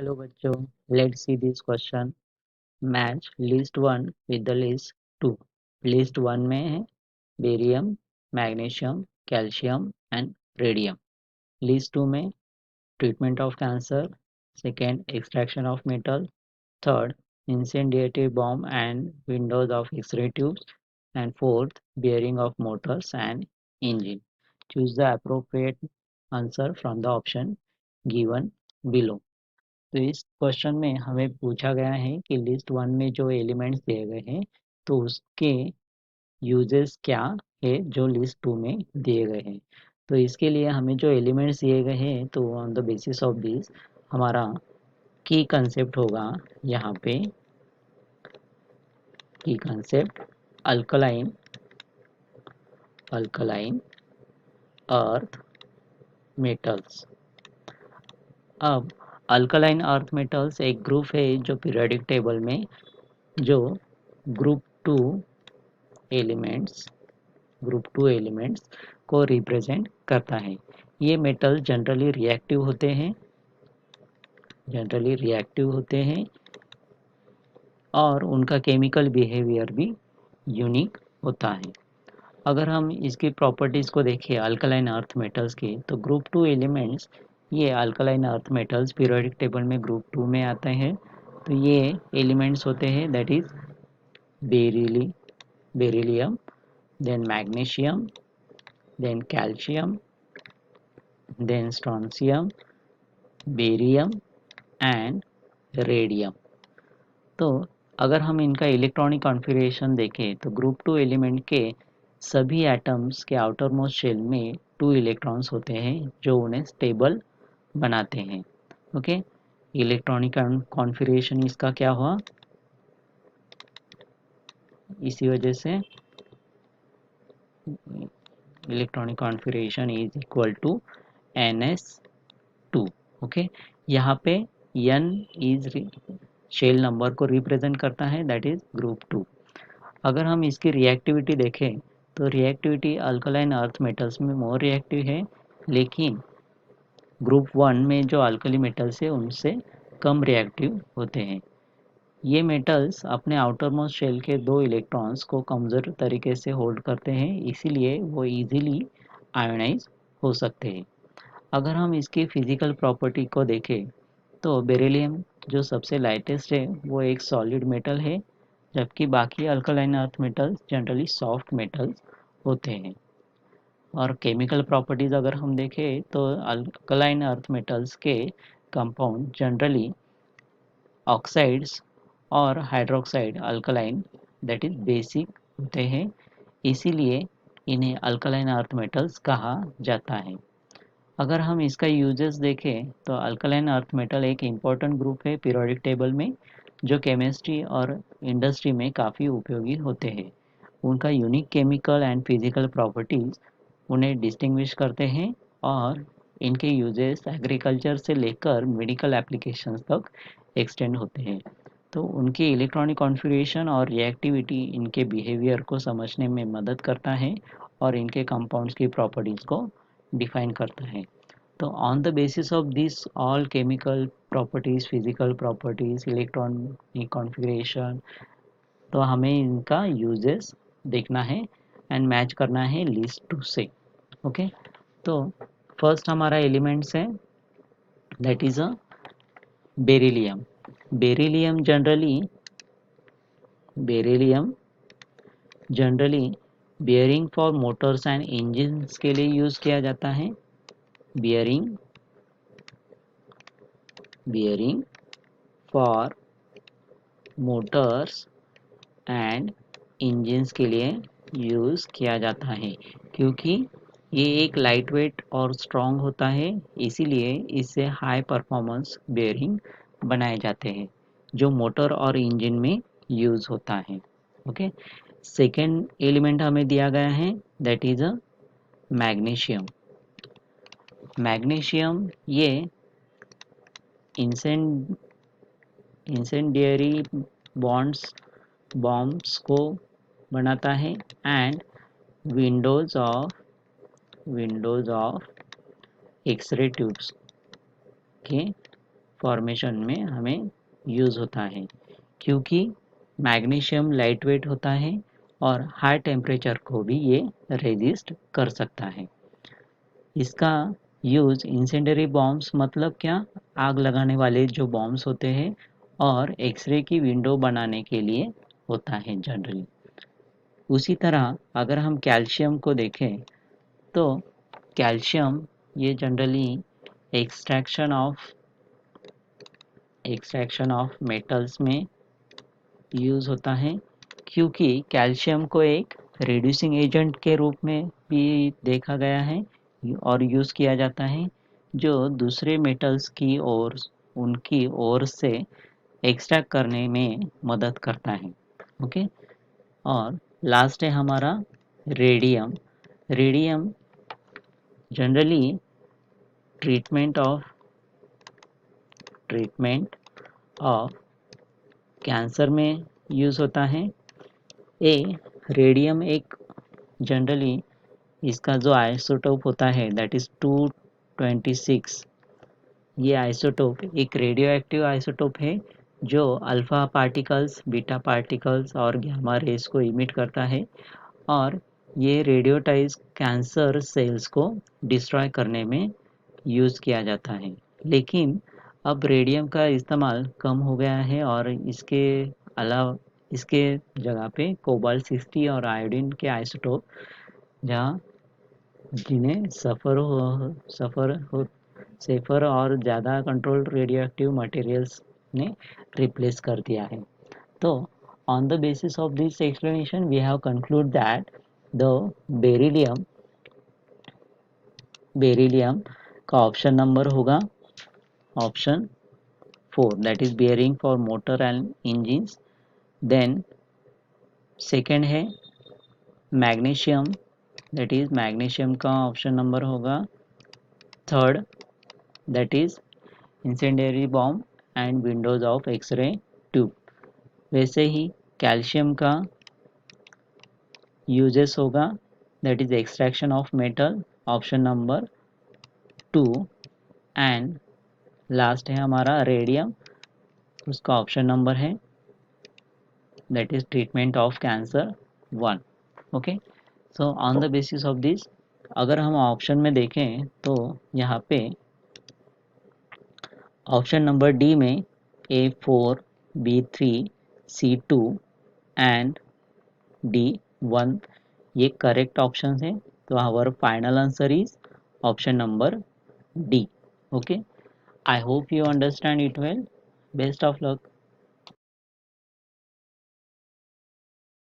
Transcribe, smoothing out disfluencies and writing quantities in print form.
Hello बच्चों, let's see this question. Match list one with the list two. List one में है barium, magnesium, calcium and radium. List two में treatment of cancer, second extraction of metal, third incendiary bomb and windows of X-ray tubes, and fourth bearing of motors and engine. Choose the appropriate answer from the option given below. तो इस question में हमें पूछा गया है कि list one में जो एलिमेंट्स दिए गए हैं तो उसके यूजेस क्या है जो लिस्ट टू में दिए गए हैं। तो इसके लिए हमें जो एलिमेंट्स दिए गए हैं तो on the basis of this हमारा की कंसेप्ट होगा यहाँ पे। की concept alkaline alkaline earth metals. अब अल्कलाइन अर्थ मेटल्स एक ग्रुप है जो पीरियोडिक टेबल में जो group two elements group two elements को रिप्रेजेंट करता है। ये मेटल जनरली रिएक्टिव होते हैं और उनका केमिकल बिहेवियर भी यूनिक होता है। अगर हम इसकी प्रॉपर्टीज़ को देखें अल्कलाइन अर्थ मेटल्स की, तो ग्रुप टू एलिमेंट्स ये alkaline earth metals periodic table में ग्रुप टू में आते हैं। तो ये एलिमेंट्स होते हैं that is beryllium, then magnesium, then calcium, then strontium, barium and radium. तो अगर हम इनका इलेक्ट्रॉनिक कॉन्फ़िगरेशन देखें तो ग्रुप टू एलिमेंट के सभी एटम्स के आउटर मोस्ट शेल में 2 इलेक्ट्रॉन्स होते हैं जो उन्हें स्टेबल बनाते हैं। ओके, इलेक्ट्रॉनिक कॉन्फ़िगरेशन इसका क्या हुआ, इसी वजह से electronic configuration is equal to NS2। Okay, यहाँ पे N इज शेल नंबर को रिप्रेजेंट करता है दैट इज ग्रुप टू। अगर हम इसकी रिएक्टिविटी देखें तो रिएक्टिविटी अल्कलाइन अर्थ मेटल्स में मोर रिएक्टिव है, लेकिन ग्रुप वन में जो अल्कली मेटल्स है उनसे कम रिएक्टिव होते हैं। ये मेटल्स अपने आउटर मोस्ट शेल के 2 इलेक्ट्रॉन्स को कमज़ोर तरीके से होल्ड करते हैं, इसीलिए वो इजीली आयोनाइज हो सकते हैं। अगर हम इसकी फिजिकल प्रॉपर्टी को देखें तो बेरिलियम जो सबसे लाइटेस्ट है वो एक सॉलिड मेटल है, जबकि बाकी alkaline earth metals generally soft metals होते हैं। और केमिकल प्रॉपर्टीज़ अगर हम देखें तो अल्कलाइन अर्थ मेटल्स के कंपाउंड जनरली ऑक्साइड्स और hydroxide alkaline that is basic होते हैं, इसीलिए इन्हें अल्कलाइन अर्थ मेटल्स कहा जाता है। अगर हम इसका यूजेस देखें तो अल्कलाइन अर्थ मेटल एक इम्पॉर्टेंट ग्रुप है पीरियोडिक टेबल में जो केमिस्ट्री और इंडस्ट्री में काफ़ी उपयोगी होते हैं। उनका unique chemical and physical properties उन्हें डिस्टिंग्विश करते हैं और इनके यूजेस एग्रीकल्चर से लेकर मेडिकल एप्लीकेशंस तक एक्सटेंड होते हैं। तो उनकी इलेक्ट्रॉनिक कॉन्फ़िगरेशन और रिएक्टिविटी इनके बिहेवियर को समझने में मदद करता है और इनके कंपाउंड्स की प्रॉपर्टीज़ को डिफाइन करता है। तो on the basis of this all chemical properties, physical properties, electronic configuration, तो हमें इनका यूजेस देखना है एंड मैच करना है लिस्ट टू से। ओके, तो फर्स्ट हमारा एलिमेंट्स है that is a beryllium. Beryllium generally bearing for Motors and engines के लिए यूज किया जाता है। Bearing for Motors and engines के लिए यूज़ किया जाता है, क्योंकि ये एक लाइट वेट और स्ट्रॉन्ग होता है, इसीलिए इससे हाई परफॉर्मेंस बेयरिंग बनाए जाते हैं जो मोटर और इंजन में यूज़ होता है। ओके, सेकेंड एलिमेंट हमें दिया गया है that is a magnesium. Magnesium ये इंसेंडियरी बॉम्ब्स को बनाता है and windows of X-ray tubes के फॉर्मेशन में हमें यूज़ होता है, क्योंकि मैग्नीशियम लाइट वेट होता है और हाई टेम्परेचर को भी ये रेजिस्ट कर सकता है। इसका यूज़ इंसेंडरी बॉम्ब्स मतलब क्या, आग लगाने वाले जो बॉम्ब्स होते हैं और एक्सरे की विंडो बनाने के लिए होता है जनरली। उसी तरह अगर हम कैल्शियम को देखें तो कैल्शियम ये जनरली एक्सट्रैक्शन ऑफ मेटल्स में यूज़ होता है, क्योंकि कैल्शियम को एक रिड्यूसिंग एजेंट के रूप में भी देखा गया है और यूज़ किया जाता है, जो दूसरे मेटल्स की ओर उनकी ओर से एक्सट्रैक्ट करने में मदद करता है। ओके, और लास्ट है हमारा radium. Radium generally treatment of cancer में यूज़ होता है। रेडियम एक जनरली इसका जो आइसोटोप होता है दैट इज़ 226। ये आइसोटोप एक रेडियो एक्टिव आइसोटोप है जो अल्फ़ा पार्टिकल्स, बीटा पार्टिकल्स और गामा रेस को इमिट करता है, और ये रेडियोटाइज कैंसर सेल्स को डिस्ट्रॉय करने में यूज़ किया जाता है। लेकिन अब रेडियम का इस्तेमाल कम हो गया है और इसके जगह पे कोबाल्ट 60 और आयोडीन के आइसोटोप जहाँ जिन्हें सेफर और ज़्यादा कंट्रोल्ड रेडियो एक्टिव मटेरियल्स ने रिप्लेस कर दिया है। तो on the basis of this explanation we have concluded that the beryllium का ऑप्शन नंबर होगा option 4, that is bearing for motor and engines. Then second है मैग्नीशियम, that is मैग्नीशियम का option number होगा 3rd, that is incendiary bomb and windows of X ray tube. वैसे ही calcium का uses होगा that is extraction of metal, option number 2, and last है हमारा radium, उसका ऑप्शन नंबर है that is treatment of cancer 1। Okay, so on the basis of this अगर हम ऑप्शन में देखें तो यहाँ पे ऑप्शन नंबर डी में A4, B3, C2 and D1 ये करेक्ट ऑप्शन है। तो our final answer is option number D। Okay, I hope you understand it well. Best of luck.